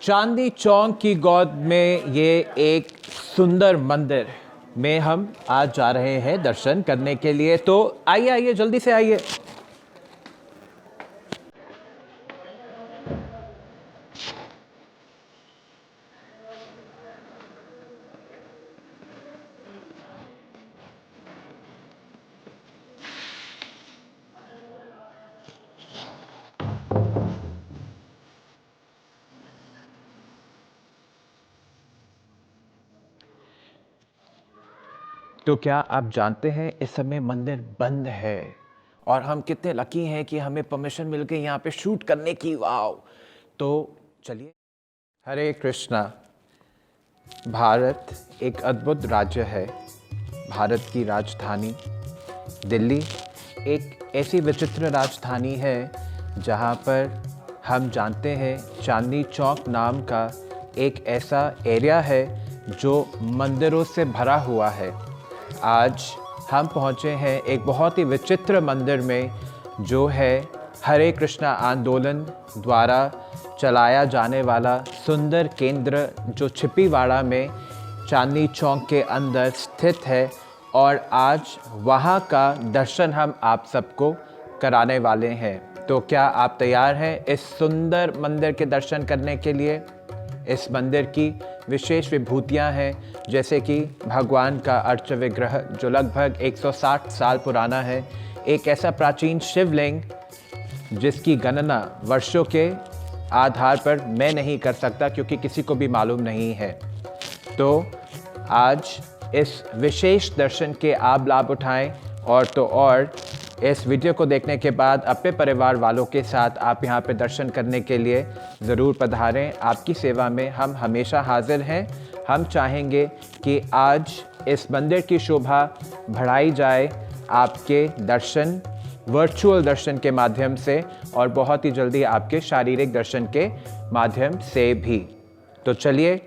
चांदनी चौक की गोद में ये एक सुंदर मंदिर में हम आज जा रहे हैं दर्शन करने के लिए। तो आइए आइए जल्दी से आइए। तो क्या आप जानते हैं इस समय मंदिर बंद है और हम कितने लकी हैं कि हमें परमिशन मिल गई यहाँ पे शूट करने की। वाओ! तो चलिए। हरे कृष्णा। भारत एक अद्भुत राज्य है। भारत की राजधानी दिल्ली एक ऐसी विचित्र राजधानी है जहाँ पर हम जानते हैं चांदनी चौक नाम का एक ऐसा एरिया है जो मंदिरों से भरा हुआ है। आज हम पहुँचे हैं एक बहुत ही विचित्र मंदिर में जो है हरे कृष्णा आंदोलन द्वारा चलाया जाने वाला सुंदर केंद्र जो छिपीवाड़ा में चांदनी चौक के अंदर स्थित है। और आज वहाँ का दर्शन हम आप सबको कराने वाले हैं। तो क्या आप तैयार हैं इस सुंदर मंदिर के दर्शन करने के लिए? इस मंदिर की विशेष विभूतियाँ हैं जैसे कि भगवान का अर्च विग्रह जो लगभग 160 साल पुराना है, एक ऐसा प्राचीन शिवलिंग जिसकी गणना वर्षों के आधार पर मैं नहीं कर सकता क्योंकि किसी को भी मालूम नहीं है। तो आज इस विशेष दर्शन के आप लाभ उठाएं और तो और इस वीडियो को देखने के बाद अपने परिवार वालों के साथ आप यहाँ पे दर्शन करने के लिए ज़रूर पधारें। आपकी सेवा में हम हमेशा हाजिर हैं। हम चाहेंगे कि आज इस मंदिर की शोभा बढ़ाई जाए आपके दर्शन वर्चुअल दर्शन के माध्यम से और बहुत ही जल्दी आपके शारीरिक दर्शन के माध्यम से भी। तो चलिए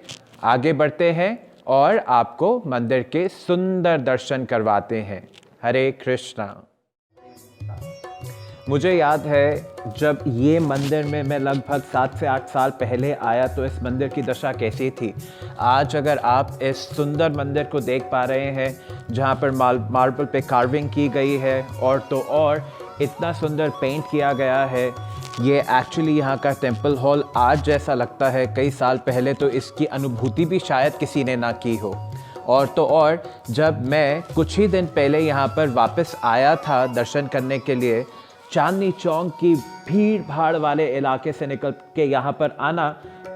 आगे बढ़ते हैं और आपको मंदिर के सुंदर दर्शन करवाते हैं। हरे कृष्णा। मुझे याद है जब ये मंदिर में मैं लगभग 7 से 8 साल पहले आया तो इस मंदिर की दशा कैसी थी। आज अगर आप इस सुंदर मंदिर को देख पा रहे हैं जहाँ पर मार्बल पे कार्विंग की गई है और तो और इतना सुंदर पेंट किया गया है। ये एक्चुअली यहाँ का टेम्पल हॉल आज जैसा लगता है, कई साल पहले तो इसकी अनुभूति भी शायद किसी ने ना की हो। और तो और जब मैं कुछ ही दिन पहले यहाँ पर वापस आया था दर्शन करने के लिए, चांदनी चौक की भीड़ भाड़ वाले इलाके से निकल के यहाँ पर आना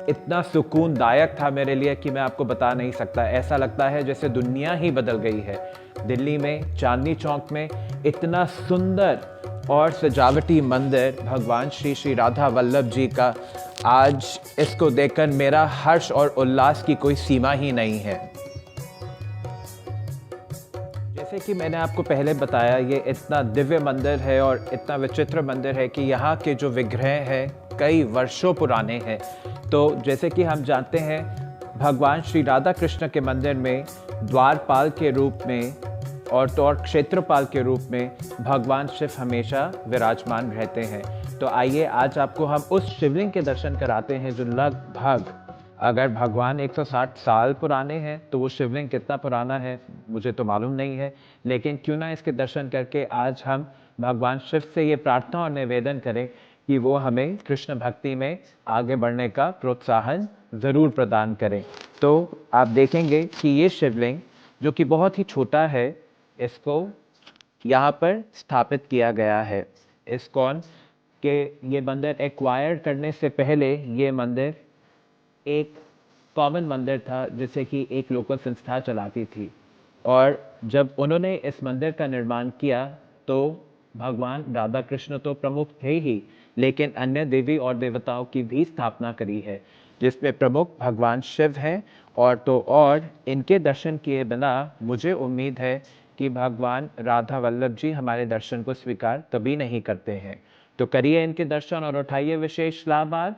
इतना सुकूनदायक था मेरे लिए कि मैं आपको बता नहीं सकता। ऐसा लगता है जैसे दुनिया ही बदल गई है। दिल्ली में चांदनी चौक में इतना सुंदर और सजावटी मंदिर भगवान श्री श्री राधा वल्लभ जी का, आज इसको देखकर मेरा हर्ष और उल्लास की कोई सीमा ही नहीं है। जैसे कि मैंने आपको पहले बताया, ये इतना दिव्य मंदिर है और इतना विचित्र मंदिर है कि यहाँ के जो विग्रह हैं कई वर्षों पुराने हैं। तो जैसे कि हम जानते हैं भगवान श्री राधा कृष्ण के मंदिर में द्वारपाल के रूप में और तो और क्षेत्रपाल के रूप में भगवान शिव हमेशा विराजमान रहते हैं। तो आइए आज आपको हम उस शिवलिंग के दर्शन कराते हैं जो लगभग, अगर भगवान 160 साल पुराने हैं तो वो शिवलिंग कितना पुराना है मुझे तो मालूम नहीं है, लेकिन क्यों ना इसके दर्शन करके आज हम भगवान शिव से ये प्रार्थना और निवेदन करें कि वो हमें कृष्ण भक्ति में आगे बढ़ने का प्रोत्साहन ज़रूर प्रदान करें। तो आप देखेंगे कि ये शिवलिंग जो कि बहुत ही छोटा है, इसको यहाँ पर स्थापित किया गया है। इस्कॉन के ये मंदिर एक्वायर करने से पहले ये मंदिर एक कॉमन मंदिर था जिसे कि एक लोकल संस्था चलाती थी। और जब उन्होंने इस मंदिर का निर्माण किया तो भगवान राधा कृष्ण तो प्रमुख थे ही, लेकिन अन्य देवी और देवताओं की भी स्थापना करी है जिसमें प्रमुख भगवान शिव हैं। और तो और इनके दर्शन किए बिना मुझे उम्मीद है कि भगवान राधा वल्लभ जी हमारे दर्शन को स्वीकार कभी नहीं करते हैं। तो करिए इनके दर्शन और उठाइए विशेष लाभ आज।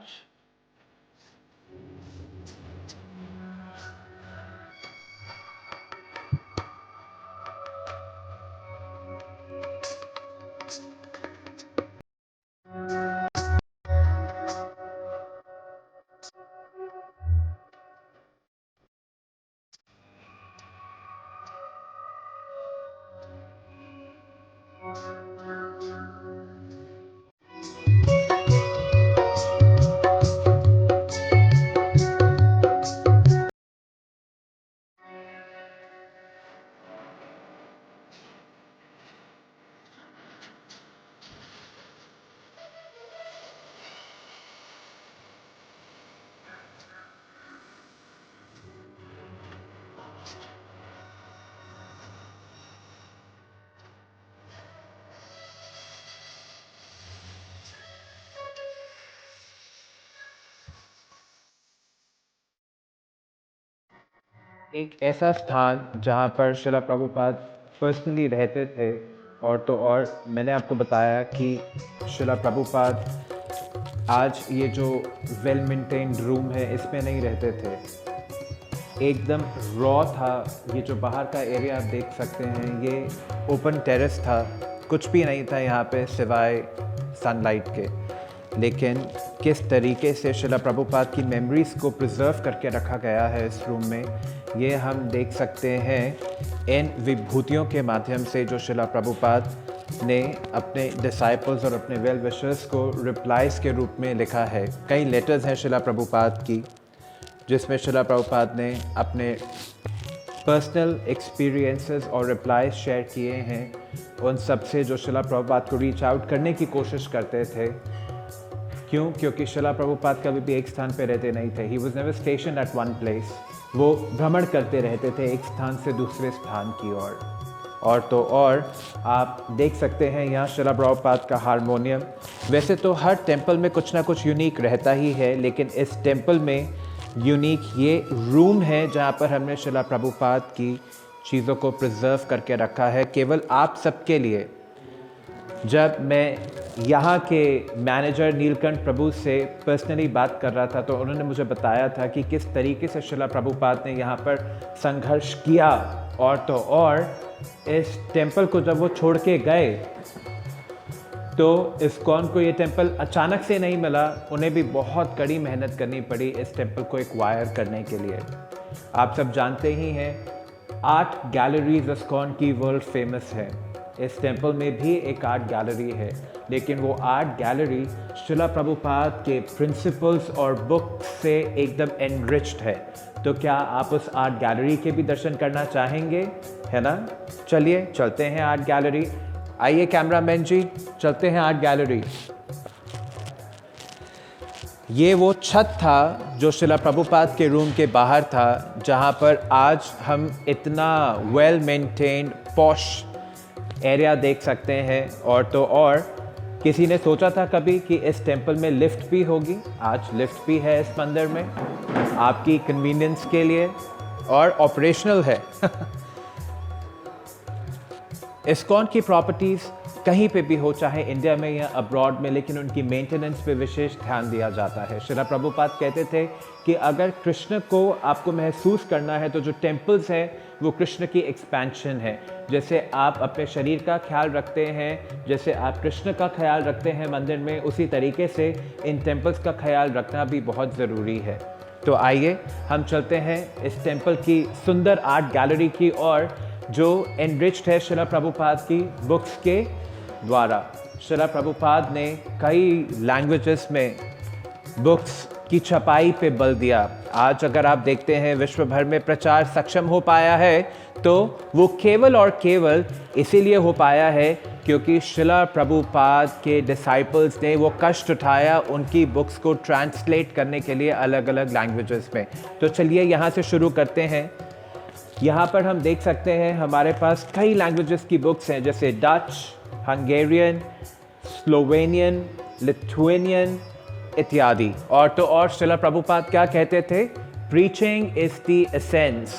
एक ऐसा स्थान जहाँ पर शिला प्रभुपाद पर्सनली रहते थे, और तो और मैंने आपको बताया कि शिला प्रभुपाद आज ये जो वेल मेंटेन्ड रूम है इसमें नहीं रहते थे। एकदम रॉ था। ये जो बाहर का एरिया आप देख सकते हैं, ये ओपन टेरेस था, कुछ भी नहीं था यहाँ पे सिवाय सनलाइट के। लेकिन किस तरीके से शिला प्रभुपाद की मेमोरीज़ को प्रिजर्व करके रखा गया है इस रूम में, ये हम देख सकते हैं इन विभूतियों के माध्यम से जो शिला प्रभुपाद ने अपने डिसाइपल्स और अपने वेल विशर्स को रिप्लाइज के रूप में लिखा है। कई लेटर्स हैं शिला प्रभुपाद की जिसमें शिला प्रभुपाद ने अपने पर्सनल एक्सपीरियंसेस और रिप्लाइज शेयर किए हैं उन सब से जो शिला प्रभुपाद को रीच आउट करने की कोशिश करते थे। क्यों? क्योंकि शिला प्रभुपाद कभी भी एक स्थान पे रहते नहीं थे। He was never station at one place. वो भ्रमण करते रहते थे एक स्थान से दूसरे स्थान की ओर। और तो और आप देख सकते हैं यहाँ शिला प्रभुपाद का हारमोनियम। वैसे तो हर टेम्पल में कुछ ना कुछ यूनिक रहता ही है, लेकिन इस टेम्पल में यूनिक ये रूम है जहाँ पर हमने शिला प्रभुपाद की चीज़ों को प्रिजर्व करके रखा है केवल आप सबके लिए। जब मैं यहाँ के मैनेजर नीलकंठ प्रभु से पर्सनली बात कर रहा था तो उन्होंने मुझे बताया था कि किस तरीके से शिला प्रभुपाद ने यहाँ पर संघर्ष किया। और तो और इस टेम्पल को जब वो छोड़ के गए तो इस्कॉन को ये टेम्पल अचानक से नहीं मिला, उन्हें भी बहुत कड़ी मेहनत करनी पड़ी इस टेम्पल को एक्वायर करने के लिए। आप सब जानते ही हैं 8 गैलरीज इस्कॉन की वर्ल्ड फेमस है। इस टेम्पल में भी एक आर्ट गैलरी है, लेकिन वो आर्ट गैलरी शिला प्रभुपाद के प्रिंसिपल्स और बुक से एकदम एनरिच्ड है। तो क्या आप उस आर्ट गैलरी के भी दर्शन करना चाहेंगे, है ना? चलिए चलते हैं आर्ट गैलरी। आइए कैमरामैन जी, चलते हैं आर्ट गैलरी। ये वो छत था जो शिला प्रभुपाद के रूम के बाहर था, जहाँ पर आज हम इतना वेल मेंटेन्ड पॉश एरिया देख सकते हैं। और तो और किसी ने सोचा था कभी कि इस टेम्पल में लिफ्ट भी होगी? आज लिफ्ट भी है इस मंदिर में आपकी कन्वीनियंस के लिए, और ऑपरेशनल है। इस्कॉन की प्रॉपर्टीज़ कहीं पे भी हो, चाहे इंडिया में या अब्रॉड में, लेकिन उनकी मेंटेनेंस पे विशेष ध्यान दिया जाता है। शिला प्रभुपाद कहते थे कि अगर कृष्ण को आपको महसूस करना है तो जो टेम्पल्स हैं वो कृष्ण की एक्सपेंशन है। जैसे आप अपने शरीर का ख्याल रखते हैं, जैसे आप कृष्ण का ख्याल रखते हैं मंदिर में, उसी तरीके से इन टेम्पल्स का ख्याल रखना भी बहुत ज़रूरी है। तो आइए हम चलते हैं इस टेम्पल की सुंदर आर्ट गैलरी की ओर, जो एनरिच्ड है शिला प्रभुपाद की बुक्स के द्वारा। शिला प्रभुपाद ने कई लैंग्वेजेस में बुक्स की छपाई पे बल दिया। आज अगर आप देखते हैं विश्व भर में प्रचार सक्षम हो पाया है तो वो केवल और केवल इसीलिए हो पाया है क्योंकि शिला प्रभुपाद के डिसाइपल्स ने वो कष्ट उठाया उनकी बुक्स को ट्रांसलेट करने के लिए अलग अलग लैंग्वेजेस में। तो चलिए यहाँ से शुरू करते हैं। यहाँ पर हम देख सकते हैं हमारे पास कई लैंग्वेजेस की बुक्स हैं, जैसे डच, हंगेरियन, स्लोवेनियन, लिथुएनियन इत्यादि। और तो और शिला प्रभुपाद क्या कहते थे? Preaching is the essence.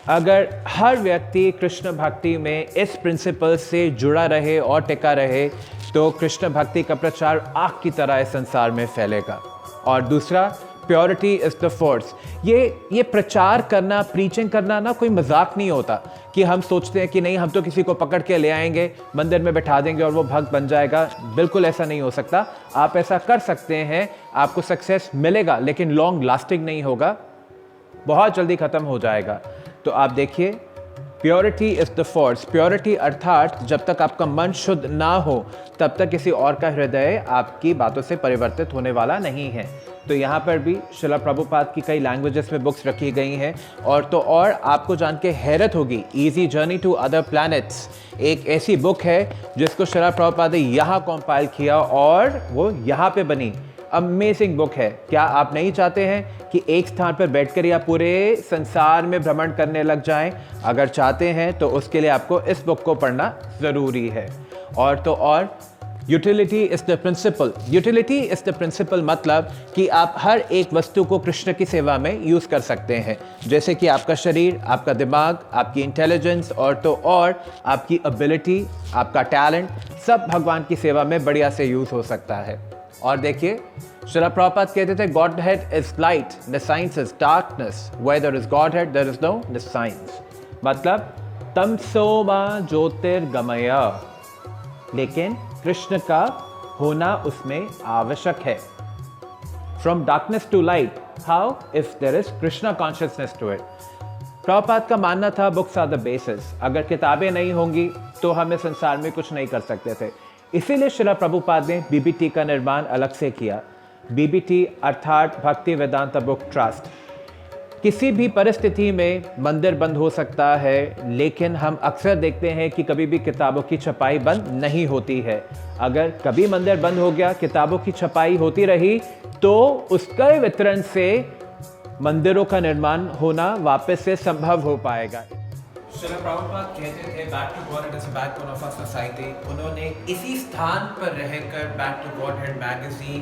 अगर हर व्यक्ति कृष्ण भक्ति में इस प्रिंसिपल से जुड़ा रहे और टिका रहे तो कृष्ण भक्ति का प्रचार आग की तरह इस संसार में फैलेगा। और दूसरा, प्योरिटी इज द फोर्स। ये प्रचार करना, प्रीचिंग करना ना कोई मजाक नहीं होता कि हम सोचते हैं कि नहीं हम तो किसी को पकड़ के ले आएंगे, मंदिर में बैठा देंगे और वो भक्त बन जाएगा। बिल्कुल ऐसा नहीं हो सकता। आप ऐसा कर सकते हैं, आपको सक्सेस मिलेगा, लेकिन लॉन्ग लास्टिंग नहीं होगा, बहुत जल्दी ख़त्म हो जाएगा। तो आप देखिए purity is the force. Purity अर्थात जब तक आपका मन शुद्ध ना हो तब तक किसी और का हृदय आपकी बातों से परिवर्तित होने वाला नहीं है। तो यहाँ पर भी श्रील प्रभुपाद की कई लैंग्वेजेस में बुक्स रखी गई हैं। और तो और आपको जान के हैरत होगी, easy journey to other planets एक ऐसी बुक है जिसको श्रील प्रभुपाद ने यहाँ कंपाइल किया और वो यहाँ पे बनी। अमेजिंग बुक है। क्या आप नहीं चाहते हैं कि एक स्थान पर बैठकर या पूरे संसार में भ्रमण करने लग जाएं? अगर चाहते हैं तो उसके लिए आपको इस बुक को पढ़ना ज़रूरी है। और तो और utility is the principle. Utility is the principle मतलब कि आप हर एक वस्तु को कृष्ण की सेवा में यूज़ कर सकते हैं। जैसे कि आपका शरीर, आपका दिमाग, आपकी इंटेलिजेंस और तो और आपकी एबिलिटी, आपका टैलेंट सब भगवान की सेवा में बढ़िया से यूज़ हो सकता है। और देखिए श्रील प्रभुपाद कहते थे Godhead is light, the science is darkness, where there is Godhead there is no the science. मतलब तमसो मा ज्योतिर्गमय, लेकिन कृष्ण का होना उसमें आवश्यक है। From darkness to light, how? If there is Krishna consciousness to it. Prabhupada का मानना था बुक्स आर द बेसिस। अगर किताबें नहीं होंगी तो हम इस संसार में कुछ नहीं कर सकते थे। इसीलिए श्रील प्रभुपाद ने बीबीटी का निर्माण अलग से किया। बीबीटी अर्थात भक्ति वेदांत बुक ट्रस्ट। किसी भी परिस्थिति में मंदिर बंद हो सकता है, लेकिन हम अक्सर देखते हैं कि कभी भी किताबों की छपाई बंद नहीं होती है। अगर कभी मंदिर बंद हो गया, किताबों की छपाई होती रही, तो उसके वितरण से मंदिरों का निर्माण होना वापस से संभव हो पाएगा। श्रील प्रभुपाद कहते थे back to God is the backbone of our society. उन्होंने इसी स्थान पर रहकर back to Godhead magazine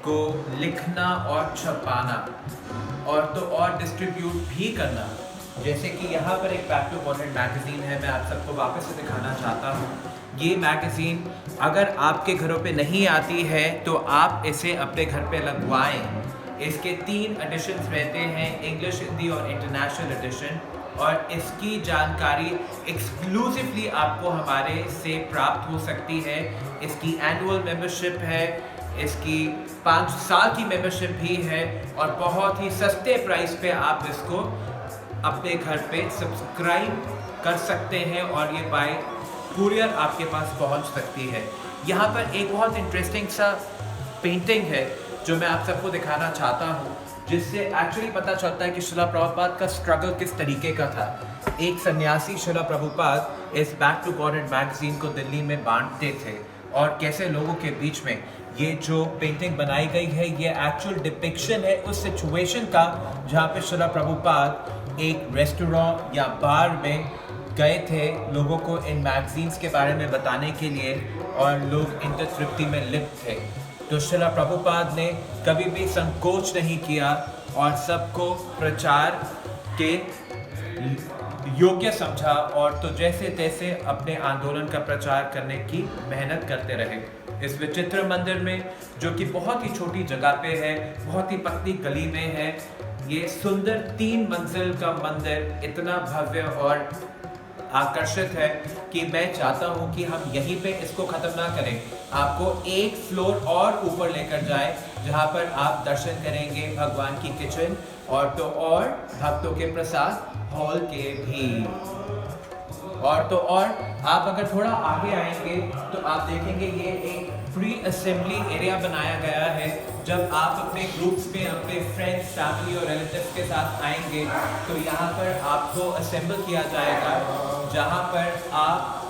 को लिखना और छपाना और तो और डिस्ट्रीब्यूट भी करना। जैसे कि यहाँ पर एक back to Godhead magazine है, मैं आप सबको वापस से दिखाना चाहता हूँ। ये मैगजीन अगर आपके घरों पे नहीं आती है तो आप इसे अपने घर पे लगवाएं। इसके 3 एडिशंस रहते हैं, इंग्लिश, हिंदी और इंटरनेशनल एडिशन। और इसकी जानकारी एक्सक्लूसिवली आपको हमारे से प्राप्त हो सकती है। इसकी एनुअल मेंबरशिप है, इसकी 5 साल की मेंबरशिप भी है और बहुत ही सस्ते प्राइस पे आप इसको अपने घर पे सब्सक्राइब कर सकते हैं और ये बाय कुरियर आपके पास पहुंच सकती है। यहाँ पर एक बहुत इंटरेस्टिंग सा पेंटिंग है जो मैं आप सबको दिखाना चाहता हूँ, जिससे एक्चुअली पता चलता है कि श्रील प्रभुपाद का स्ट्रगल किस तरीके का था। एक सन्यासी श्रील प्रभुपाद इस back to Godhead magazine को दिल्ली में बांटते थे और कैसे लोगों के बीच में ये जो पेंटिंग बनाई गई है ये एक्चुअल डिपिक्शन है उस सिचुएशन का जहाँ पे श्रील प्रभुपाद एक रेस्टोरेंट या बार में गए थे लोगों को इन मैगजीन्स के बारे में बताने के लिए और लोग इनकी तृप्ति में लिप्त थे। तो श्रील प्रभुपाद ने कभी भी संकोच नहीं किया और सबको प्रचार के योग्य समझा और तो जैसे तैसे अपने आंदोलन का प्रचार करने की मेहनत करते रहे। इस विचित्र मंदिर में, जो कि बहुत ही छोटी जगह पे है, बहुत ही पतली गली में है, ये सुंदर 3 मंजिल का मंदिर इतना भव्य और आकर्षित है कि मैं चाहता हूँ कि हम यहीं पे इसको ख़त्म ना करें, आपको एक फ्लोर और ऊपर लेकर जाए जहाँ पर आप दर्शन करेंगे भगवान की किचन और तो और भक्तों के प्रसाद हॉल के भी। और तो और आप अगर थोड़ा आगे आएंगे तो आप देखेंगे ये एक प्री असेंबली एरिया बनाया गया है। जब आप अपने ग्रुप्स में अपने फ्रेंड्स, फैमिली और रिलेटिव्स के साथ आएंगे तो यहाँ पर आपको असेंबल किया जाएगा, जहाँ पर आप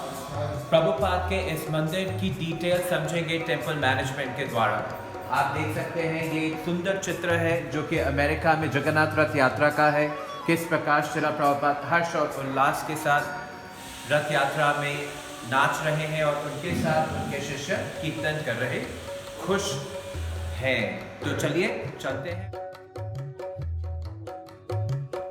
प्रभुपाद के इस मंदिर की डिटेल समझेंगे टेम्पल मैनेजमेंट के द्वारा। आप देख सकते हैं ये एक सुंदर चित्र है जो कि अमेरिका में जगन्नाथ रथ यात्रा का है। किस प्रकार श्रील प्रभुपाद हर्ष और उल्लास के साथ रथ यात्रा में नाच रहे हैं और उनके साथ उनके शिष्य कीर्तन कर रहे खुश हैं। तो चलिए चलते हैं।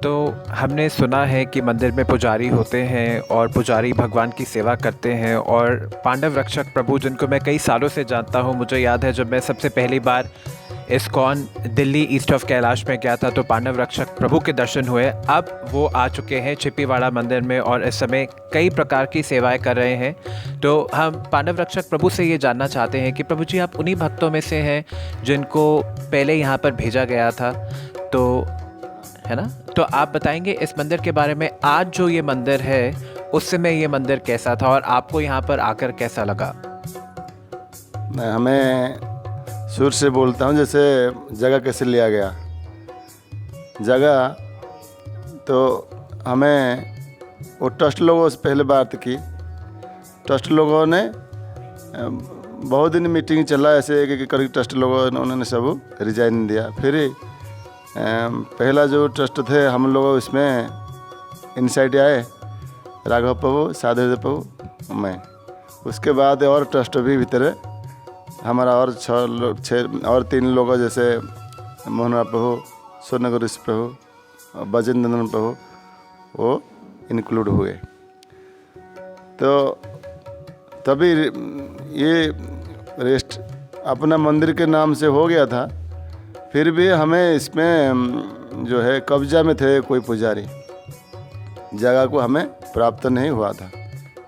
तो हमने सुना है कि मंदिर में पुजारी होते हैं और पुजारी भगवान की सेवा करते हैं और पांडव रक्षक प्रभु, जिनको मैं कई सालों से जानता हूँ, मुझे याद है जब मैं सबसे पहली बार ISKCON Delhi east of Kailash में गया था तो पांडव रक्षक प्रभु के दर्शन हुए। अब वो आ चुके हैं चिप्पीवाड़ा मंदिर में और इस समय कई प्रकार की सेवाएं कर रहे हैं। तो हम पांडव रक्षक प्रभु से ये जानना चाहते हैं कि प्रभु जी, आप उन्हीं भक्तों में से हैं जिनको पहले यहाँ पर भेजा गया था, तो है ना? तो आप बताएंगे इस मंदिर के बारे में, आज जो ये मंदिर है उस समय ये मंदिर कैसा था और आपको यहाँ पर आकर कैसा लगा? मैं हमें शुरू से बोलता हूँ, जैसे जगह कैसे लिया गया। जगह तो हमें वो ट्रस्ट लोगों से पहले बात की। ट्रस्ट लोगों ने बहुत दिन मीटिंग चला, ऐसे एक करके ट्रस्ट लोगों ने उन्होंने सब रिजाइन दिया। फिर पहला जो ट्रस्ट थे हम लोग इसमें इनसाइड आए, राघव प्रभु, साधुदेव प्रभु, मैं। उसके बाद और ट्रस्ट भी भीतर हमारा और 6 और 3 लोग, जैसे मोहन प्रभु, सोनगर प्रभु, बजेंद्र प्रभु, वो इंक्लूड हुए। तो तभी ये रेस्ट अपना मंदिर के नाम से हो गया था। फिर भी हमें इसमें जो है कब्जा में थे कोई पुजारी, जगह को हमें प्राप्त नहीं हुआ था।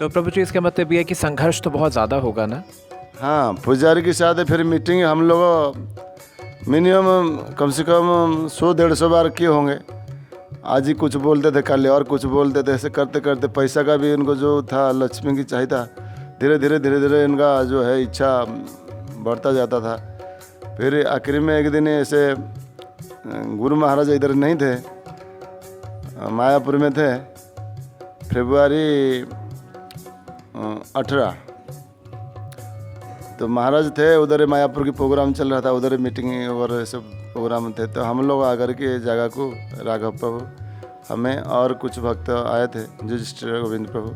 तो प्रभु जी इसका मतलब ये है कि संघर्ष तो बहुत ज़्यादा होगा ना? हाँ, पुजारी के साथ फिर मीटिंग हम लोग मिनिमम कम से कम 100-150 बार किए होंगे। आज ही कुछ बोलते थे, कल और कुछ बोलते थे। ऐसे करते करते पैसा का भी इनको जो था, लक्ष्मी की चाहिए था, धीरे धीरे इनका जो है इच्छा बढ़ता जाता था। फिर आखिर में एक दिन ऐसे गुरु महाराज इधर नहीं थे, मायापुर में थे। फरवरी 18 तो महाराज थे उधर, मायापुर की प्रोग्राम चल रहा था, उधर मीटिंग और सब प्रोग्राम थे। तो हम लोग आकर के जगह को, राघव प्रभु, हमें और कुछ भक्त आए थे, युधिष्ठिर गोविंद प्रभु,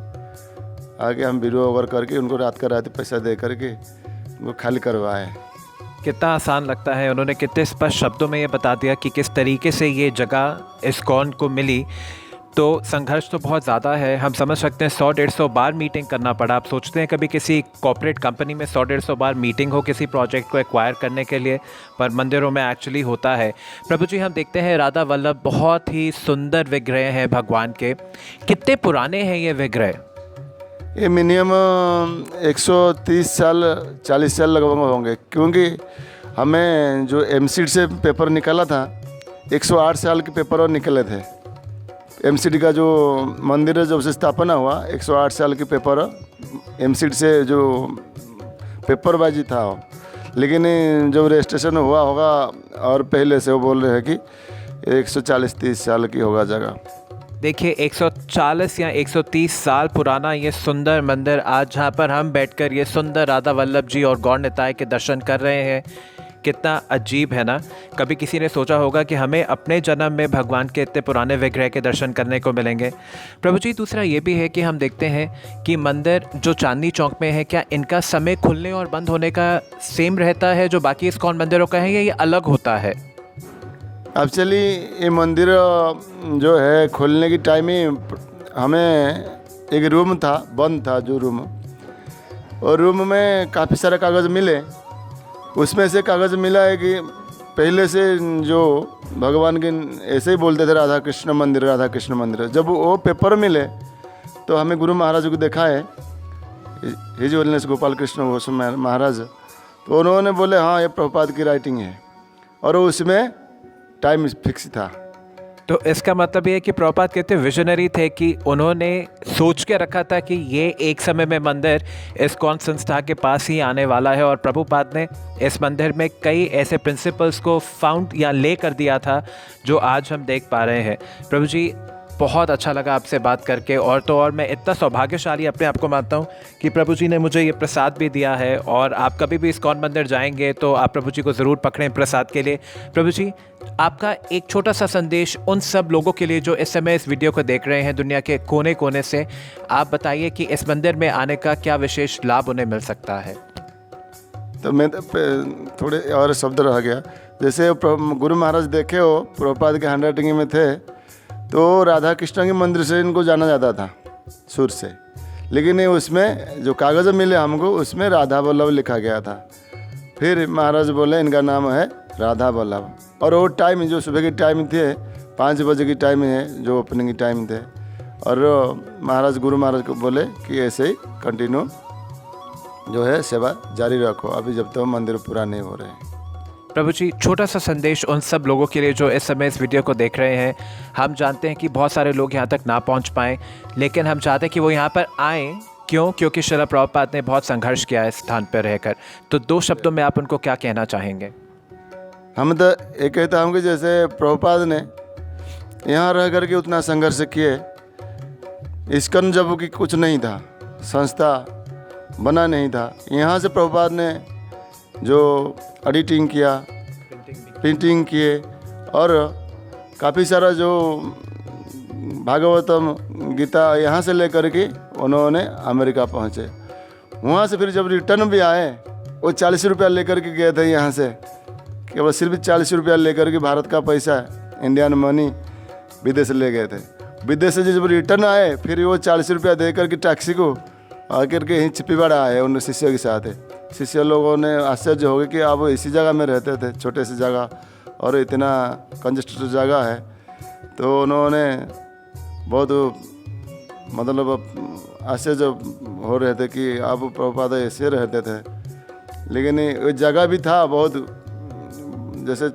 आगे हम वीडियो ओवर करके उनको रात का रात पैसा दे करके उनको खाली करवाए। कितना आसान लगता है, उन्होंने कितने स्पष्ट शब्दों में ये बता दिया कि किस तरीके से ये जगह इस्कॉन को मिली। तो संघर्ष तो बहुत ज़्यादा है, हम समझ सकते हैं। 100-150 बार मीटिंग करना पड़ा। आप सोचते हैं कभी किसी कॉर्पोरेट कंपनी में 100-150 बार मीटिंग हो किसी प्रोजेक्ट को एक्वायर करने के लिए, पर मंदिरों में एक्चुअली होता है। प्रभु जी हम देखते हैं राधा वल्लभ बहुत ही सुंदर विग्रह हैं भगवान के। कितने पुराने हैं ये विग्रह? ये मिनिमम 130 साल 40 साल लगभग होंगे, क्योंकि हमें जो एमसीडी से पेपर निकाला था 108 साल के पेपर और निकले थे। एमसीडी का जो मंदिर है जब से स्थापना हुआ 108 साल के पेपर एमसीडी से जो पेपरबाजी था। लेकिन जब रजिस्ट्रेशन हुआ होगा और पहले से वो बोल रहे हैं कि 140-130 साल की होगा जगह। देखिए 140 या 130 साल पुराना ये सुंदर मंदिर, आज जहाँ पर हम बैठकर ये सुंदर राधा वल्लभ जी और गौर निताय के दर्शन कर रहे हैं, कितना अजीब है ना। कभी किसी ने सोचा होगा कि हमें अपने जन्म में भगवान के इतने पुराने विग्रह के दर्शन करने को मिलेंगे? प्रभु जी दूसरा ये भी है कि हम देखते हैं कि मंदिर जो चांदनी चौक में है, क्या इनका समय खुलने और बंद होने का सेम रहता है जो बाकी इस्कॉन मंदिरों का है, या ये अलग होता है? एक्चुअली ये मंदिर जो है खोलने की टाइम ही हमें एक रूम था, बंद था जो रूम, और रूम में काफ़ी सारे कागज़ मिले। उसमें से कागज़ मिला है कि पहले से जो भगवान के ऐसे ही बोलते थे राधा कृष्ण मंदिर, राधा कृष्ण मंदिर। जब वो पेपर मिले तो हमें गुरु महाराज को दिखाए, हिज होलीनेस गोपाल कृष्ण गोस्वामी महाराज, तो उन्होंने बोले हाँ ये प्रभुपाद की राइटिंग है, और उसमें टाइम फिक्स था। तो इसका मतलब ये है कि प्रभुपाद कितने विजनरी थे कि उन्होंने सोच के रखा था कि ये एक समय में मंदिर इस्कॉन संस्था के पास ही आने वाला है, और प्रभुपाद ने इस मंदिर में कई ऐसे प्रिंसिपल्स को फाउंड या ले कर दिया था जो आज हम देख पा रहे हैं। प्रभु जी बहुत अच्छा लगा आपसे बात करके, और तो और मैं इतना सौभाग्यशाली अपने आप को मानता हूँ कि प्रभु जी ने मुझे ये प्रसाद भी दिया है। और आप कभी भी इस्कॉन मंदिर जाएंगे तो आप प्रभु जी को ज़रूर पकड़ें प्रसाद के लिए। प्रभु जी आपका एक छोटा सा संदेश उन सब लोगों के लिए जो इस समय इस वीडियो को देख रहे हैं दुनिया के कोने कोने से, आप बताइए कि इस मंदिर में आने का क्या विशेष लाभ उन्हें मिल सकता है? तो मैं थोड़े और शब्द रह गया, जैसे गुरु महाराज देखे हो प्रभुपाद के हैंडराइटिंग में थे, तो राधा कृष्ण के मंदिर से इनको जाना जाता था सुर से, लेकिन उसमें जो कागज़ मिले हमको उसमें राधा वल्लभ लिखा गया था। फिर महाराज बोले इनका नाम है राधा वल्लभ, और वो टाइम जो सुबह की टाइम थे 5 बजे की टाइम है जो ओपनिंग की टाइम थे, और महाराज गुरु महाराज को बोले कि ऐसे ही कंटिन्यू जो है सेवा जारी रखो अभी जब तक मंदिर पूरा नहीं हो रहे हैं। प्रभु जी, छोटा सा संदेश उन सब लोगों के लिए जो इस समय इस वीडियो को देख रहे हैं। हम जानते हैं कि बहुत सारे लोग यहाँ तक ना पहुँच पाएँ, लेकिन हम चाहते हैं कि वो यहाँ पर आएँ। क्यों? क्योंकि श्रील प्रभुपाद ने बहुत संघर्ष किया है इस स्थान पर रहकर। तो 2 शब्दों में आप उनको क्या कहना चाहेंगे? हम तो ये कहता हूँ कि जैसे प्रभुपाद ने यहाँ रह कर के उतना संघर्ष किए, इस्कॉन जब कि कुछ नहीं था, संस्था बना नहीं था, यहाँ से प्रभुपाद ने जो एडिटिंग किया, प्रिंटिंग किए और काफ़ी सारा जो भागवतम गीता यहाँ से लेकर के उन्होंने अमेरिका पहुँचे। वहाँ से फिर जब रिटर्न भी आए, वो 40 रुपया लेकर के गए थे यहाँ से, केवल सिर्फ 40 रुपया लेकर के भारत का पैसा, इंडियन मनी विदेश ले गए थे। विदेश से जब रिटर्न आए, फिर वो 40 रुपया दे करके टैक्सी को आकर के यहीं चिपीवाड़ा आए उन शिष्यों के साथ। शिष्य लोगों ने आश्चर्य हो गए कि आप इसी जगह में रहते थे, छोटे से जगह और इतना कंजेस्टेड जगह है। तो उन्होंने बहुत मतलब आश्चर्य हो रहे थे कि आप प्रभुपाद ऐसे रहते थे। लेकिन वो जगह भी था बहुत, जैसे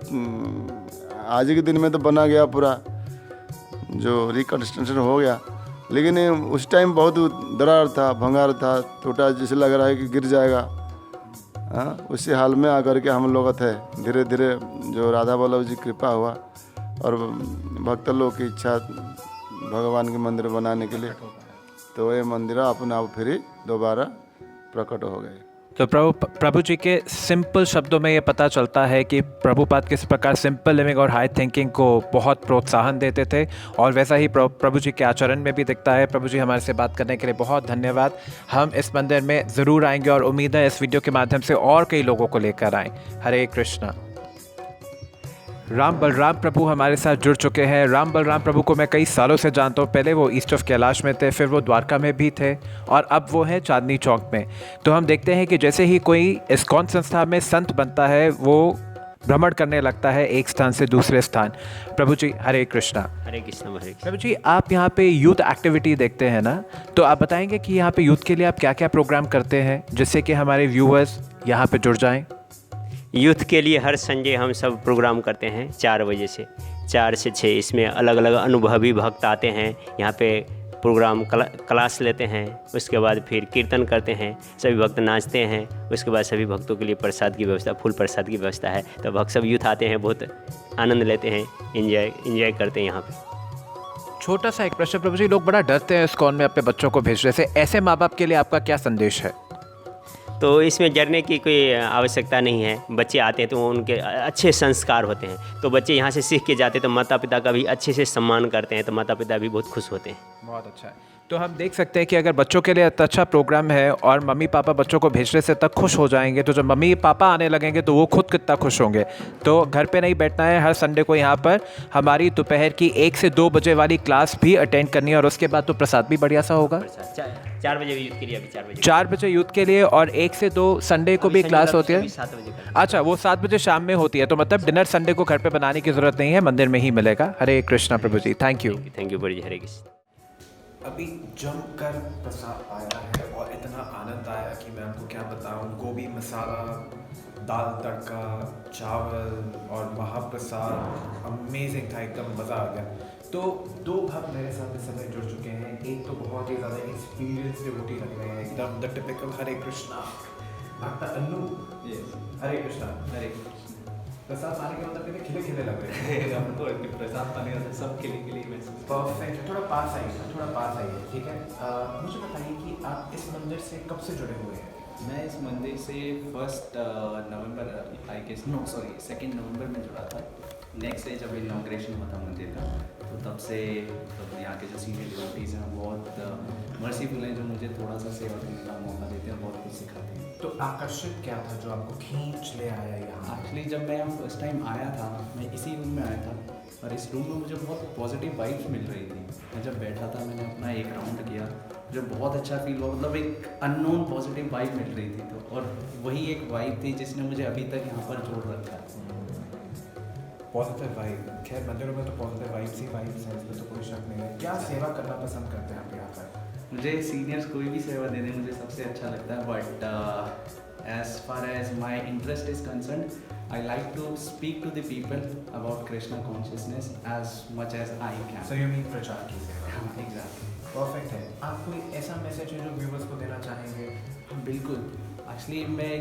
आज के दिन में तो बना गया पूरा, जो रिकन्स्ट्रक्शन हो गया, लेकिन उस टाइम बहुत दरार था, भंगार था, टूटा, जैसे लग रहा है कि गिर जाएगा। हाँ, उसी हाल में आकर के हम लोग थे। धीरे धीरे जो राधा वल्लभ जी कृपा हुआ और भक्त लोग की इच्छा भगवान के मंदिर बनाने के लिए, तो ये मंदिर अपने आप फिर दोबारा प्रकट हो गए। तो प्रभु जी के सिंपल शब्दों में ये पता चलता है कि प्रभुपाद किस प्रकार सिंपल लिविंग और हाई थिंकिंग को बहुत प्रोत्साहन देते थे, और वैसा ही प्रभु जी के आचरण में भी दिखता है। प्रभु जी, हमारे से बात करने के लिए बहुत धन्यवाद। हम इस मंदिर में ज़रूर आएंगे और उम्मीद है इस वीडियो के माध्यम से और कई लोगों को लेकर आएँ। हरे कृष्णा। राम बलराम प्रभु हमारे साथ जुड़ चुके हैं। राम बलराम प्रभु को मैं कई सालों से जानता हूँ। पहले वो ईस्ट ऑफ कैलाश में थे, फिर वो द्वारका में भी थे, और अब वो हैं चांदनी चौक में। तो हम देखते हैं कि जैसे ही कोई इस्कॉन संस्था में संत बनता है, वो भ्रमण करने लगता है एक स्थान से दूसरे स्थान। प्रभु जी, हरे कृष्णा। हरे कृष्ण हरे कृष्ण। प्रभु जी, आप यहाँ पे यूथ एक्टिविटी देखते हैं ना, तो आप बताएंगे कि यहाँ पे यूथ के लिए आप क्या क्या प्रोग्राम करते हैं, जिससे कि हमारे व्यूअर्स यहाँ पे जुड़ जाएँ? यूथ के लिए हर संडे हम सब प्रोग्राम करते हैं 4 बजे से 4 से 6। इसमें अलग अलग अनुभवी भक्त आते हैं, यहाँ पे प्रोग्राम क्लास लेते हैं, उसके बाद फिर कीर्तन करते हैं, सभी भक्त नाचते हैं, उसके बाद सभी भक्तों के लिए प्रसाद की व्यवस्था, फूल प्रसाद की व्यवस्था है। तो भक्त सब यूथ आते हैं, बहुत आनंद लेते हैं, इंजॉय करते हैं यहाँ पे। छोटा सा एक प्रश्न प्रभु जी, लोग बड़ा डरते हैं इस्कॉन में अपने बच्चों को भेजने से, ऐसे माँ बाप के लिए आपका क्या संदेश है? तो इसमें डरने की कोई आवश्यकता नहीं है। बच्चे आते हैं तो उनके अच्छे संस्कार होते हैं, तो बच्चे यहाँ से सीख के जाते हैं, तो माता पिता का भी अच्छे से सम्मान करते हैं, तो माता पिता भी बहुत खुश होते हैं। बहुत अच्छा है। तो हम देख सकते हैं कि अगर बच्चों के लिए इतना अच्छा प्रोग्राम है और मम्मी पापा बच्चों को भेजने से तक खुश हो जाएंगे, तो जब मम्मी पापा आने लगेंगे तो वो खुद कितना खुश होंगे। तो घर पे नहीं बैठना है, हर संडे को यहाँ पर हमारी दोपहर की 1 से 2 बजे वाली क्लास भी अटेंड करनी है, और उसके बाद तो प्रसाद भी बढ़िया सा होगा। 4 बजे यूथ के लिए, अभी 4 बजे 4 बजे यूथ के लिए, और 1 से 2 संडे को भी क्लास होती है। 7 बजे। अच्छा, वो 7 बजे शाम में होती है, तो मतलब डिनर संडे को घर पे बनाने की ज़रूरत नहीं है, मंदिर में ही मिलेगा। हरे कृष्णा प्रभु जी, थैंक यू। थैंक यू बड़ी, हरे कृष्ण। अभी जमकर प्रसाद आया है और इतना आनंद आया कि मैं आपको क्या बताऊं। गोभी मसाला, दाल तड़का, चावल और महाप्रसाद अमेजिंग था, एकदम मज़ा आ गया। तो 2 भक्त मेरे साथ इस समय जुड़ चुके हैं। एक तो बहुत ही ज़्यादा एक्सपीरियंस डिवोटी लग रहे हैं, एकदम the typical Hare Krishna doctor Annu. Hare Krishna. Hare प्रसाद पाने के मतलब कितने खिले खिले लग रहे हैं। हमको प्रसाद पाने का सब खिले परफेक्ट। थोड़ा पास आइए, थोड़ा पास आइए, ठीक है। मुझे बताइए कि आप इस मंदिर से कब से जुड़े हुए हैं? मैं इस मंदिर से 1 नवंबर, आई गेस, नो सॉरी 2 नवंबर में जुड़ा था। नेक्स्ट डे जब इनॉग्रेशन हुआ था मंदिर का, तो तब से मतलब यहाँ के जो सीनियर डिवोटीज़ हैं बहुत मर्सीफुल हैं, जो मुझे थोड़ा सा सेवा करने का मौका देते हैं, बहुत कुछ सिखाते हैं। तो आकर्षित क्या था जो आपको खींच ले आया यहाँ? एक्चुअली जब मैं यहाँ फर्स्ट टाइम आया था, मैं इसी रूम में आया था, और इस रूम में मुझे बहुत पॉजिटिव वाइब्स मिल रही थी। मैं जब बैठा था, मैंने अपना एक राउंड किया, जो बहुत अच्छा फील हुआ, मतलब एक अननोन पॉजिटिव वाइब मिल रही थी। तो और वही एक वाइब थी जिसने मुझे अभी तक यहाँ पर जोड़ रखा है। Positive vibe. खैर, मंदिरों में तो पॉजिटिव वाइब्स ही वाइब्स हैं, इसमें तो कोई शक नहीं है। क्या सेवा करना पसंद करते हैं आप यहाँ पर? मुझे सीनियर्स कोई भी सेवा देने मुझे सबसे अच्छा लगता है, but as far as my interest is concerned, I like to speak to the people about Krishna consciousness as much as I can. So you mean प्रचार की सेवा। Exactly. परफेक्ट है। आप कोई ऐसा मैसेज है जो व्यूवर्स को देना चाहेंगे? बिल्कुल। एक्चुअली मैं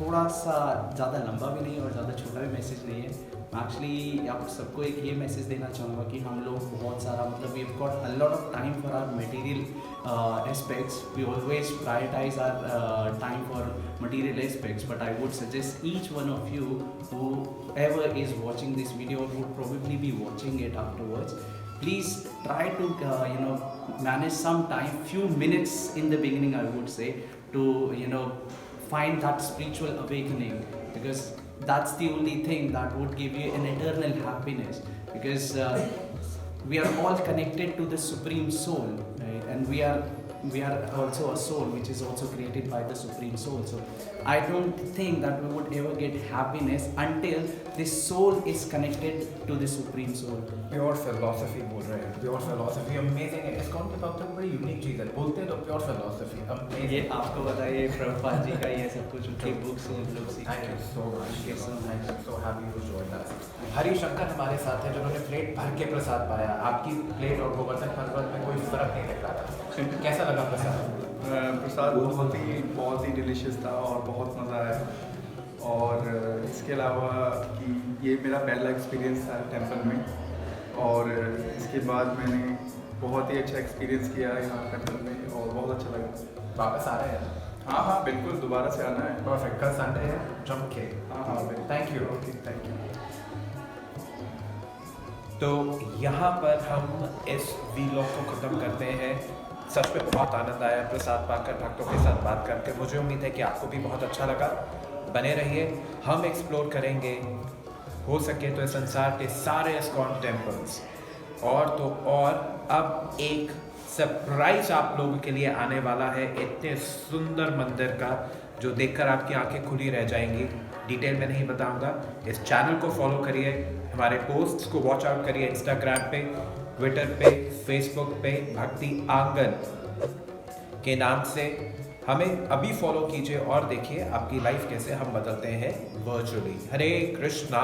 थोड़ा सा ज़्यादा लंबा भी नहीं और ज़्यादा छोटा भी मैसेज नहीं है। मैं एक्चुअली आप सबको एक ये मैसेज देना चाहूँगा कि हम लोग बहुत सारा मतलब we have got a lot of time for our material aspects. We always prioritize our time for material aspects, but I would suggest each one of you whoever is watching this video or would probably be watching it afterwards, please try to manage some time, few minutes in the beginning, I would say, to find that spiritual awakening, because that's the only thing that would give you an eternal happiness, because we are all connected to the Supreme Soul, right? And we are also a soul which is also created by the Supreme Soul. So I don't think that we would ever get happiness until the soul is connected to the Supreme Soul. Pure philosophy बोल रहे हैं, pure philosophy amazing है। ISKCON के पास तो बड़ी unique चीज़ है, बोलते हैं तो प्योर फिलोसफी अमेजिंग। ये आपको बताइए प्रभुपाद जी का ये सब कुछ उनकी बुक्स हम लोग सीखते Thank you हैं। so much. Thank you so much. I'm so happy you joined us. हरी शंकर हमारे साथ हैं जिन्होंने प्लेट भर के प्रसाद पाया। आपकी प्लेट और गोवर्धन पर्वत में कोई फर्क नहीं दिख रहा था। कैसा लगा प्रसाद? प्रसाद बहुत ही डिलीशियस था और बहुत मज़ा आया। और इसके अलावा कि ये मेरा पहला एक्सपीरियंस था टेंपल में, और इसके बाद मैंने बहुत ही अच्छा एक्सपीरियंस किया यहाँ टेंपल में और बहुत अच्छा लगा। वापस आ रहे हैं? हाँ बिल्कुल, दोबारा से आना है। परफेक्ट। कल संडे है, जम के। हाँ बिल्कुल। Thank you. Okay, thank you. तो यहाँ पर हम इस वीलॉग को ख़त्म करते हैं। सच में बहुत आनंद आया प्रसाद पाकर, भक्तों के साथ बात करके। मुझे उम्मीद है कि आपको भी बहुत अच्छा लगा। बने रहिए, हम एक्सप्लोर करेंगे हो सके तो इस संसार के सारे इस्कॉन टेम्पल्स, और तो और अब एक सरप्राइज आप लोगों के लिए आने वाला है इतने सुंदर मंदिर का, जो देखकर आपकी आंखें खुली रह जाएंगी। डिटेल में नहीं बताऊंगा। इस चैनल को फॉलो करिए, हमारे पोस्ट्स को वॉच आउट करिए इंस्टाग्राम पे, ट्विटर पे, फेसबुक पे भक्ति आंगन के नाम से हमें अभी फॉलो कीजिए और देखिए आपकी लाइफ कैसे हम बदलते हैं वर्चुअली। हरे कृष्णा।